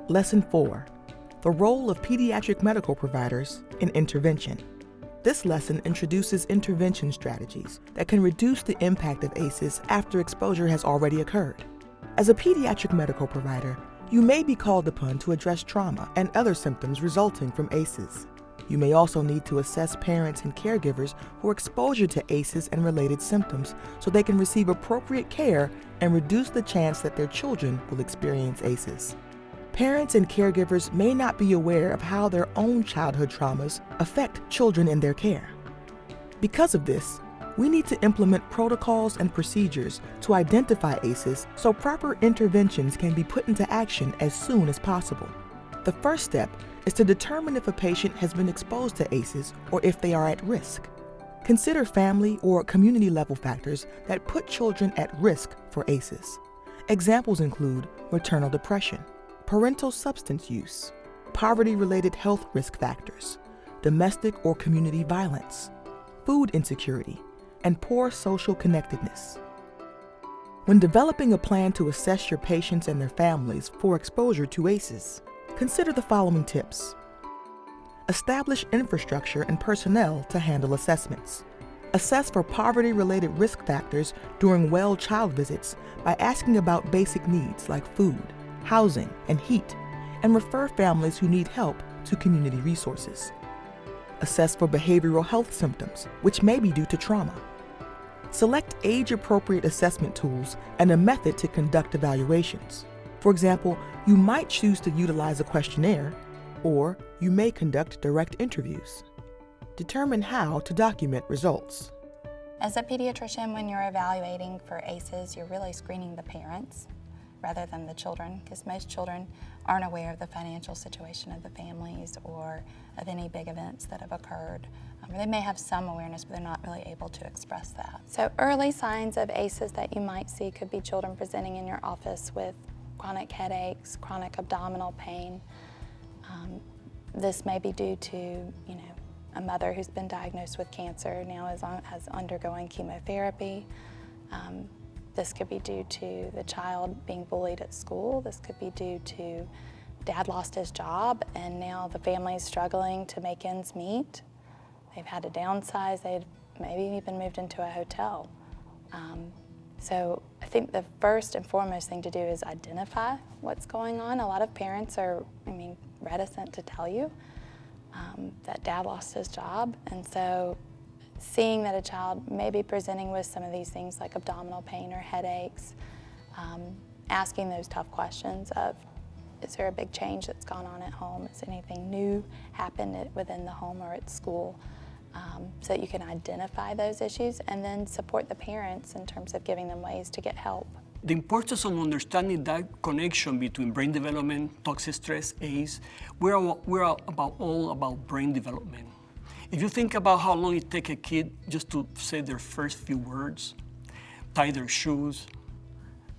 Lesson 4. The role of pediatric medical providers in intervention. This lesson introduces intervention strategies that can reduce the impact of ACEs after exposure has already occurred. As a pediatric medical provider, you may be called upon to address trauma and other symptoms resulting from ACEs. You may also need to assess parents and caregivers for exposure to ACEs and related symptoms so they can receive appropriate care and reduce the chance that their children will experience ACEs. Parents and caregivers may not be aware of how their own childhood traumas affect children in their care. Because of this, we need to implement protocols and procedures to identify ACEs so proper interventions can be put into action as soon as possible. The first step is to determine if a patient has been exposed to ACEs or if they are at risk. Consider family or community-level factors that put children at risk for ACEs. Examples include maternal depression, parental substance use, poverty-related health risk factors, domestic or community violence, food insecurity, and poor social connectedness. When developing a plan to assess your patients and their families for exposure to ACEs, consider the following tips. Establish infrastructure and personnel to handle assessments. Assess for poverty-related risk factors during well child visits by asking about basic needs like food, housing, and heat, and refer families who need help to community resources. Assess for behavioral health symptoms, which may be due to trauma. Select age-appropriate assessment tools and a method to conduct evaluations. For example, you might choose to utilize a questionnaire, or you may conduct direct interviews. Determine how to document results. As a pediatrician, when you're evaluating for ACEs, you're really screening the parents rather than the children, because most children aren't aware of the financial situation of the families or of any big events that have occurred. They may have some awareness, but they're not really able to express that. So early signs of ACEs that you might see could be children presenting in your office with chronic headaches, chronic abdominal pain. This may be due to, a mother who's been diagnosed with cancer now is undergoing chemotherapy. This could be due to the child being bullied at school. This could be due to dad lost his job and now the family is struggling to make ends meet. They've had to downsize. They've maybe even moved into a hotel. So I think the first and foremost thing to do is identify what's going on. A lot of parents are, reticent to tell you that dad lost his job. And so seeing that a child may be presenting with some of these things like abdominal pain or headaches, asking those tough questions of, is there a big change that's gone on at home? Has anything new happened within the home or at school? So that you can identify those issues and then support the parents in terms of giving them ways to get help. The importance of understanding that connection between brain development, toxic stress, ACE, we're all about brain development. If you think about how long it takes a kid just to say their first few words, tie their shoes,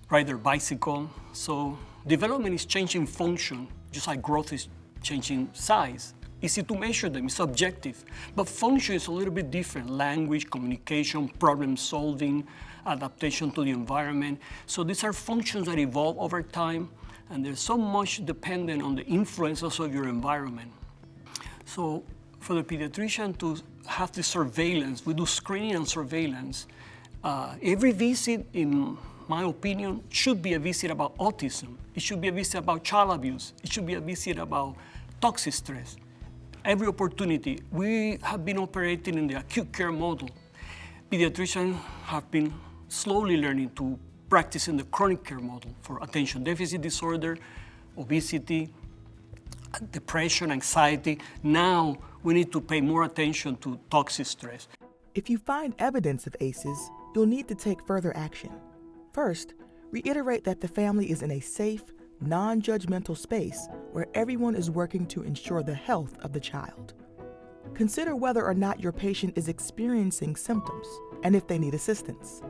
ride their bicycle, so development is changing function, just like growth is changing size. Easy to measure them, it's objective. But function is a little bit different. Language, communication, problem solving, adaptation to the environment. So these are functions that evolve over time, and they're so much dependent on the influences of your environment. So for the pediatrician to have the surveillance, we do screening and surveillance. Every visit, in my opinion, should be a visit about autism. It should be a visit about child abuse. It should be a visit about toxic stress. Every opportunity. We have been operating in the acute care model. Pediatricians have been slowly learning to practice in the chronic care model for attention deficit disorder, obesity, depression, anxiety. Now we need to pay more attention to toxic stress. If you find evidence of ACEs, you'll need to take further action. First, reiterate that the family is in a safe, non-judgmental space where everyone is working to ensure the health of the child. Consider whether or not your patient is experiencing symptoms and if they need assistance.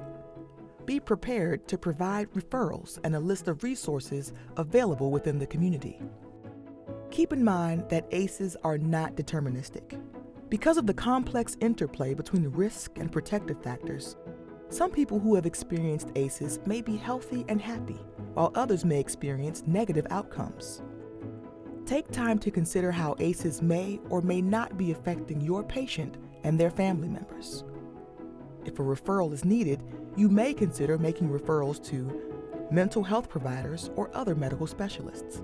Be prepared to provide referrals and a list of resources available within the community. Keep in mind that ACEs are not deterministic. Because of the complex interplay between risk and protective factors, some people who have experienced ACEs may be healthy and happy, while others may experience negative outcomes. Take time to consider how ACEs may or may not be affecting your patient and their family members. If a referral is needed, you may consider making referrals to mental health providers or other medical specialists,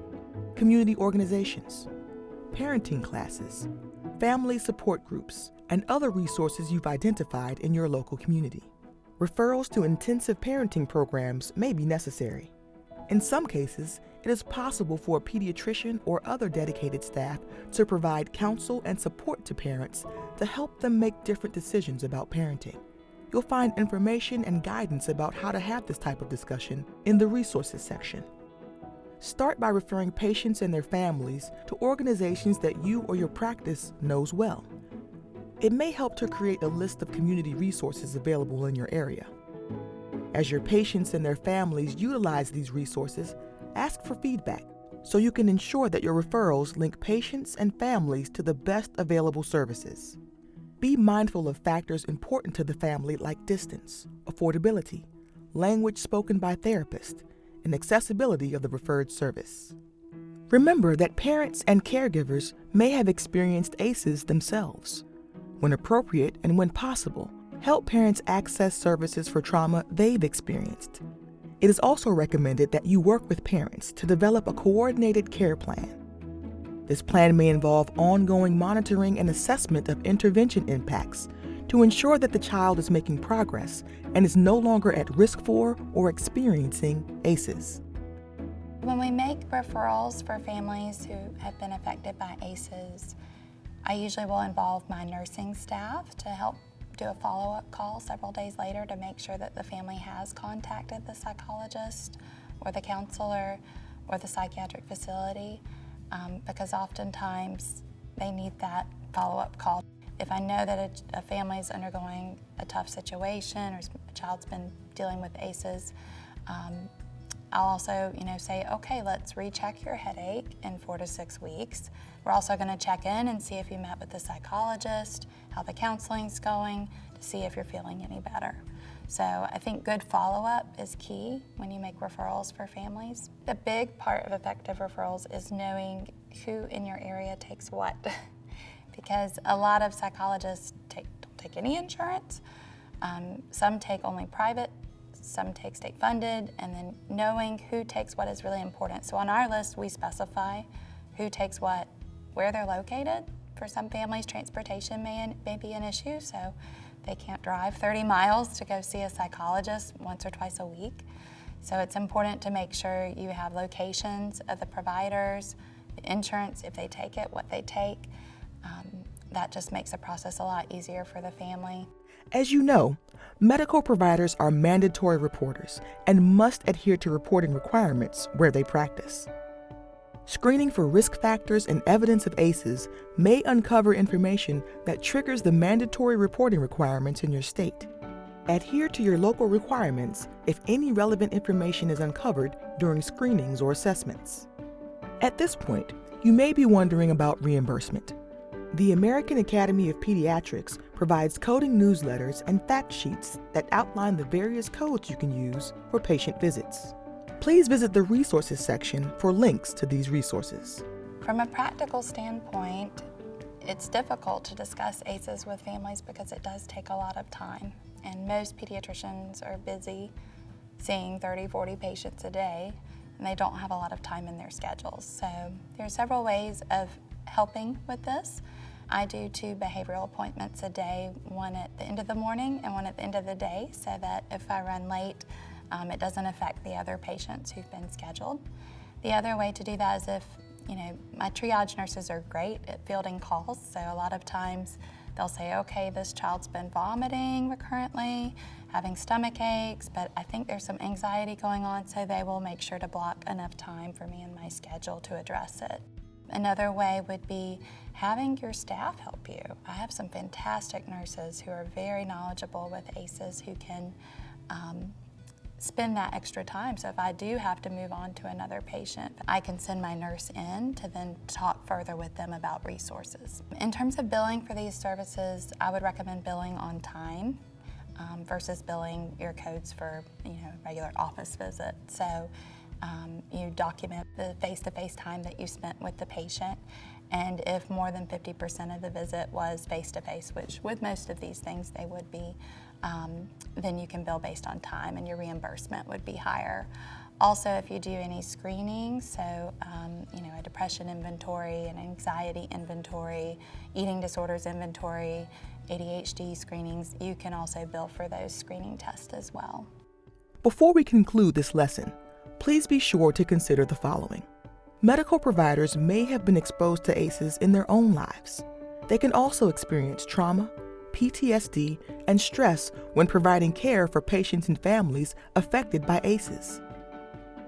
community organizations, parenting classes, family support groups, and other resources you've identified in your local community. Referrals to intensive parenting programs may be necessary. In some cases, it is possible for a pediatrician or other dedicated staff to provide counsel and support to parents to help them make different decisions about parenting. You'll find information and guidance about how to have this type of discussion in the resources section. Start by referring patients and their families to organizations that you or your practice knows well. It may help to create a list of community resources available in your area. As your patients and their families utilize these resources, ask for feedback so you can ensure that your referrals link patients and families to the best available services. Be mindful of factors important to the family like distance, affordability, language spoken by therapists, and accessibility of the referred service. Remember that parents and caregivers may have experienced ACEs themselves. When appropriate and when possible, help parents access services for trauma they've experienced. It is also recommended that you work with parents to develop a coordinated care plan. This plan may involve ongoing monitoring and assessment of intervention impacts to ensure that the child is making progress and is no longer at risk for or experiencing ACEs. When we make referrals for families who have been affected by ACEs, I usually will involve my nursing staff to help do a follow-up call several days later to make sure that the family has contacted the psychologist or the counselor or the psychiatric facility, because oftentimes they need that follow-up call. If I know that a family is undergoing a tough situation or a child's been dealing with ACEs, I'll also, say, okay, let's recheck your headache in 4 to 6 weeks. We're also going to check in and see if you met with the psychologist, how the counseling's going, to see if you're feeling any better. So I think good follow-up is key when you make referrals for families. The big part of effective referrals is knowing who in your area takes what, because a lot of psychologists don't take any insurance. Some take only private. Some take state funded, and then knowing who takes what is really important. So on our list, we specify who takes what, where they're located. For some families, transportation may be an issue, so they can't drive 30 miles to go see a psychologist once or twice a week. So it's important to make sure you have locations of the providers, the insurance, if they take it, what they take. That just makes the process a lot easier for the family. As you know, medical providers are mandatory reporters and must adhere to reporting requirements where they practice. Screening for risk factors and evidence of ACEs may uncover information that triggers the mandatory reporting requirements in your state. Adhere to your local requirements if any relevant information is uncovered during screenings or assessments. At this point, you may be wondering about reimbursement. The American Academy of Pediatrics provides coding newsletters and fact sheets that outline the various codes you can use for patient visits. Please visit the resources section for links to these resources. From a practical standpoint, it's difficult to discuss ACEs with families because it does take a lot of time. And most pediatricians are busy seeing 30, 40 patients a day, and they don't have a lot of time in their schedules. So there are several ways of helping with this. I do 2 behavioral appointments a day, one at the end of the morning and one at the end of the day, so that if I run late, it doesn't affect the other patients who've been scheduled. The other way to do that is if, my triage nurses are great at fielding calls, so a lot of times they'll say, okay, this child's been vomiting recurrently, having stomach aches, but I think there's some anxiety going on, so they will make sure to block enough time for me in my schedule to address it. Another way would be having your staff help you. I have some fantastic nurses who are very knowledgeable with ACEs who can spend that extra time. So if I do have to move on to another patient, I can send my nurse in to then talk further with them about resources. In terms of billing for these services, I would recommend billing on time versus billing your codes for regular office visit. So You document the face-to-face time that you spent with the patient, and if more than 50% of the visit was face-to-face, which with most of these things they would be, then you can bill based on time and your reimbursement would be higher. Also, if you do any screening, so a depression inventory, an anxiety inventory, eating disorders inventory, ADHD screenings, you can also bill for those screening tests as well. Before we conclude this lesson, please be sure to consider the following. Medical providers may have been exposed to ACEs in their own lives. They can also experience trauma, PTSD, and stress when providing care for patients and families affected by ACEs.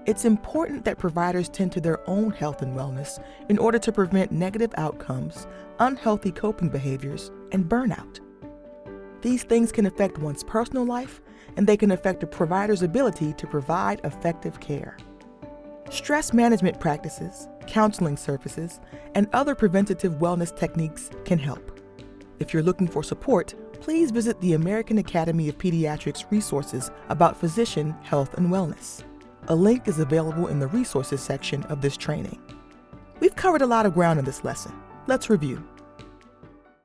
It's important that providers tend to their own health and wellness in order to prevent negative outcomes, unhealthy coping behaviors, and burnout. These things can affect one's personal life, and they can affect a provider's ability to provide effective care. Stress management practices, counseling services, and other preventative wellness techniques can help. If you're looking for support, please visit the American Academy of Pediatrics resources about physician health and wellness. A link is available in the resources section of this training. We've covered a lot of ground in this lesson. Let's review.